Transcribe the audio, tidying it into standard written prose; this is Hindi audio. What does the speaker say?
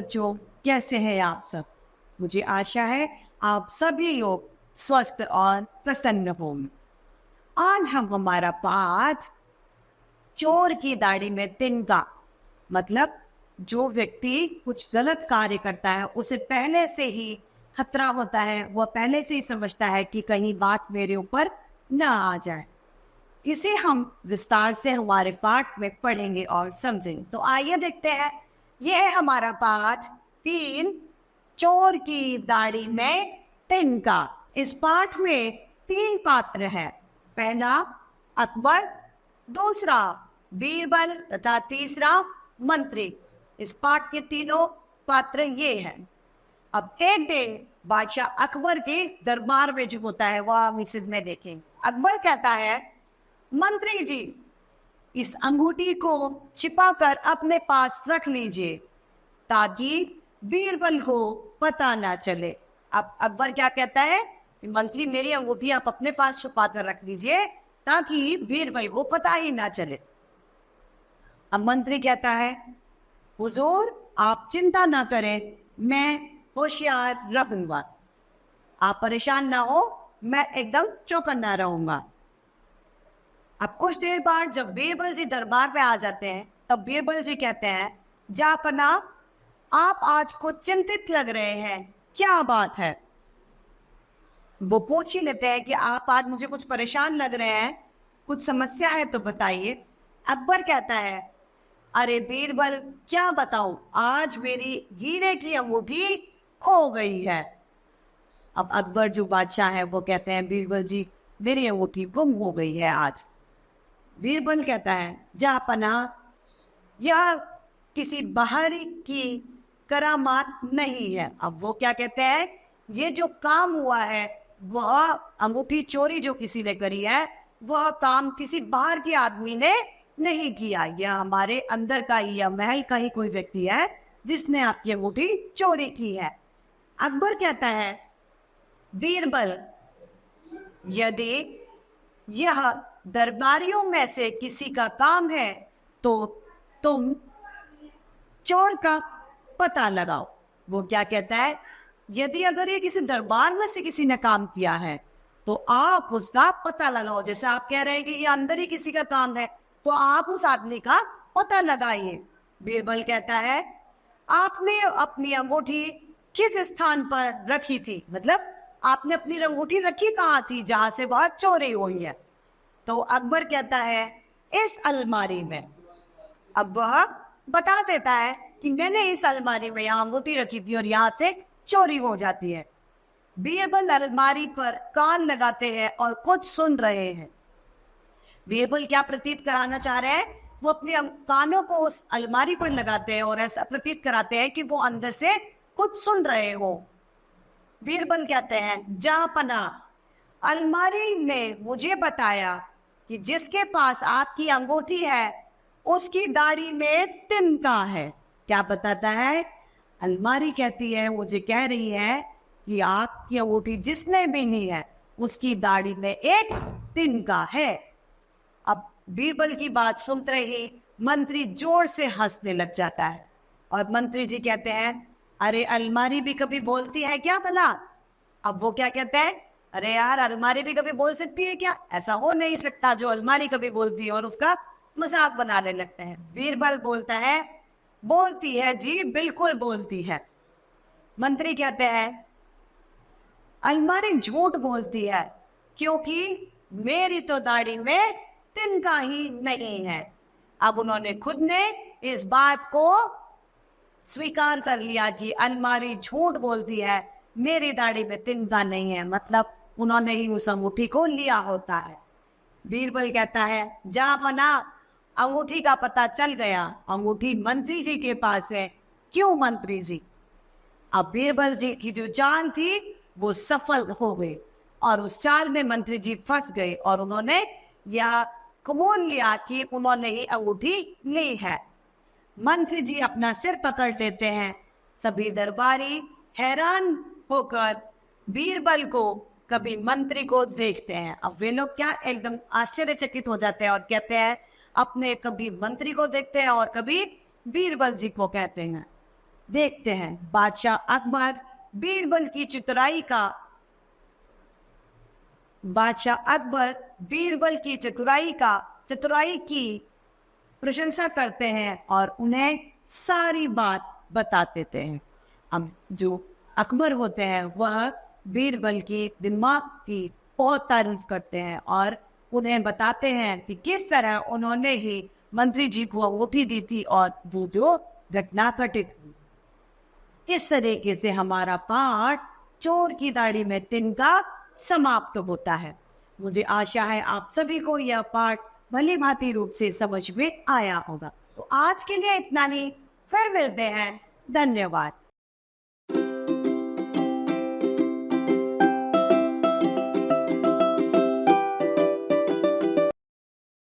बच्चों, कैसे हैं आप सब? मुझे आशा है आप सभी लोग स्वस्थ और प्रसन्न होंगे। आज हम हमारा पाठ चोर की दाढ़ी में तिनका, मतलब जो व्यक्ति कुछ गलत कार्य करता है उसे पहले से ही खतरा होता है, वह पहले से ही समझता है कि कहीं बात मेरे ऊपर ना आ जाए। इसे हम विस्तार से हमारे पाठ में पढ़ेंगे और समझेंगे। तो आइए देखते हैं। यह है हमारा पाठ 3, चोर की दाढ़ी में तिनका। इस पाठ में 3 पात्र हैं। पहला अकबर, दूसरा बीरबल तथा तीसरा मंत्री। इस पाठ के तीनों पात्र ये हैं। अब एक दिन बादशाह अकबर के दरबार में जो होता है वह हम इसी में देखेंगे। अकबर कहता है, मंत्री जी, इस अंगूठी को छिपाकर अपने पास रख लीजिए ताकि बीरबल को पता ना चले। अब अकबर क्या कहता है, मंत्री मेरी अंगूठी आप अपने पास छुपा कर रख लीजिए ताकि बीरबल को पता ही ना चले। अब मंत्री कहता है, हुजूर आप चिंता ना करें, मैं होशियार रहूंगा, आप परेशान ना हो, मैं एकदम चौकन्ना रहूंगा। अब कुछ देर बाद जब बीरबल जी दरबार पे आ जाते हैं तब बीरबल जी कहते हैं, जापना आप आज कुछ चिंतित लग रहे हैं, क्या बात है? वो पूछ ही लेते हैं कि आप आज मुझे कुछ परेशान लग रहे हैं, कुछ समस्या है तो बताइए। अकबर कहता है, अरे बीरबल क्या बताऊं, आज मेरी हीरे की अंगूठी खो गई है। अब अकबर जो बादशाह है वो कहते हैं, बीरबल जी मेरी अंगूठी गुम हो गई है आज। बीरबल कहता है, जापना यह किसी बाहरी की करामात नहीं है। अब वो क्या कहते हैं, ये जो काम हुआ है वह अंगूठी चोरी जो किसी ने करी है वह काम किसी बाहर के आदमी ने नहीं किया, यह हमारे अंदर का ही या महल का ही कोई व्यक्ति है जिसने आपकी अंगूठी चोरी की है। अकबर कहता है, बीरबल यदि यह दरबारियों में से किसी का काम है तो तुम चोर का पता लगाओ। वो क्या कहता है, यदि अगर ये किसी दरबार में से किसी ने काम किया है तो आप उसका पता लगाओ। जैसे आप कह रहे हैं कि ये अंदर ही किसी का काम है तो आप उस आदमी का पता लगाइए। बीरबल कहता है, आपने अपनी अंगूठी किस स्थान पर रखी थी, मतलब आपने अपनी अंगूठी रखी कहाँ थी जहां से वह चोरी हुई है? तो अकबर कहता है, इस अलमारी में। अब वह बता देता है कि मैंने इस अलमारी में यहाँ अंगूठी रखी थी और यहाँ से चोरी हो जाती है। बीरबल अलमारी पर कान लगाते हैं और कुछ सुन रहे हैं। बीरबल क्या प्रतीत कराना चाह रहे हैं, वो अपने कानों को उस अलमारी पर लगाते हैं और ऐसा प्रतीत कराते हैं कि वो अंदर से कुछ सुन रहे हो। बीरबल कहते हैं, जापना अलमारी ने मुझे बताया कि जिसके पास आपकी अंगूठी है उसकी दाढ़ी में तिनका है। क्या बताता है? अलमारी कहती है, मुझे कह रही है कि आपकी अंगूठी जिसने भी ली है उसकी दाढ़ी में एक तिनका है। अब बीरबल की बात सुनते ही मंत्री जोर से हंसने लग जाता है और मंत्री जी कहते हैं, अरे अलमारी भी कभी बोलती है क्या भला? अब वो क्या कहते हैं, अरे यार अलमारी भी कभी बोल सकती है क्या? ऐसा हो नहीं सकता जो अलमारी कभी बोलती है, और उसका मजाक बनाने लगते हैं। बीरबल बोलता है, बोलती है जी, बिल्कुल बोलती है। मंत्री कहते हैं, अलमारी झूठ बोलती है क्योंकि मेरी तो दाढ़ी में तिनका ही नहीं है। अब उन्होंने खुद ने इस बात को स्वीकार कर लिया कि अलमारी झूठ बोलती है, मेरी दाढ़ी में तिनका नहीं है, मतलब उन्होंने ही उस अंगूठी को लिया होता है। बीरबल कहता है, जापना अंगूठी का पता चल गया, अंगूठी मंत्री जी के पास है। क्यों मंत्री जी? अब बीरबल जी की जो चाल थी वो सफल हो गई और उस चाल में मंत्री जी फंस गए और उन्होंने यह कबूल लिया कि उन्होंने ही अंगूठी ली है। मंत्री जी अपना सिर पकड़ लेते हैं। सभी दरबारी हैरान होकर बीरबल को कभी मंत्री को देखते हैं। अब वे लोग क्या एकदम आश्चर्यचकित हो जाते हैं और कहते हैं, अपने कभी मंत्री को देखते हैं और कभी बीरबल जी को कहते हैं। देखते हैं बादशाह अकबर बीरबल की चतुराई की प्रशंसा करते हैं और उन्हें सारी बात बता देते हैं। अब जो अकबर होते हैं वह बीरबल की दिमाग की बहुत तारीफ करते हैं और उन्हें बताते हैं कि किस तरह उन्होंने ही मंत्री जी को अंगूठी दी थी और वो जो घटना घटित हुई। इस तरीके से हमारा पाठ चोर की दाढ़ी में तिनका समाप्त होता है। मुझे आशा है आप सभी को यह पाठ भली भांति रूप से समझ में आया होगा। तो आज के लिए इतना ही, फिर मिलते हैं। धन्यवाद।